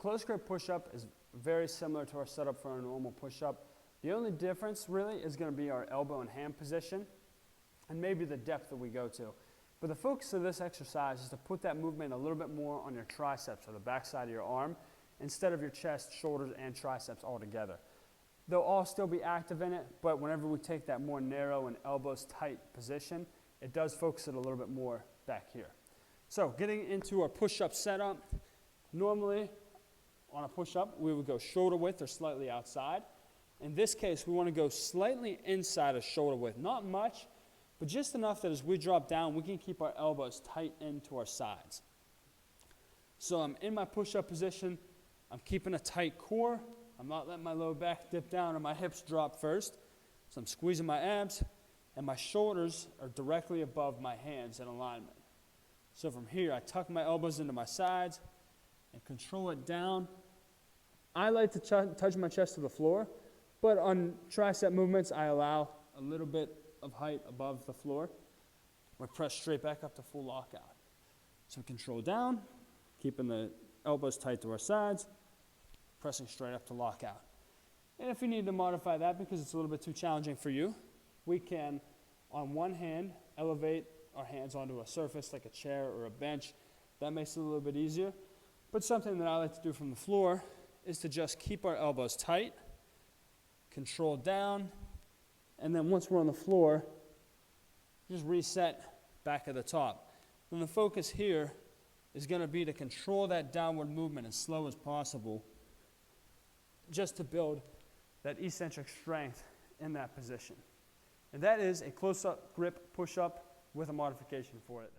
close grip push-up is very similar to our setup for our normal push-up. The only difference really is going to be our elbow and hand position and maybe the depth that we go to. But the focus of this exercise is to put that movement a little bit more on your triceps or the back side of your arm instead of your chest, shoulders, and triceps all together. They'll all still be active in it, but whenever we take that more narrow and elbows tight position, it does focus it a little bit more back here. So getting into our push-up setup, normally on a push-up, we would go shoulder width or slightly outside. In this case, we want to go slightly inside of shoulder width, not much, but just enough that as we drop down, we can keep our elbows tight into our sides. So I'm in my push-up position, I'm keeping a tight core, I'm not letting my low back dip down and my hips drop first. So I'm squeezing my abs, and my shoulders are directly above my hands in alignment. So from here, I tuck my elbows into my sides and control it down. I like to touch my chest to the floor, but on tricep movements, I allow a little bit of height above the floor. We press straight back up to full lockout. So control down, keeping the elbows tight to our sides, pressing straight up to lockout. And if you need to modify that because it's a little bit too challenging for you, we can, on one hand, elevate our hands onto a surface like a chair or a bench. That makes it a little bit easier. But something that I like to do from the floor is to just keep our elbows tight, control down, and then once we're on the floor, just reset back at the top. And the focus here is going to be to control that downward movement as slow as possible, just to build that eccentric strength in that position. And that is a close-up grip push-up with a modification for it.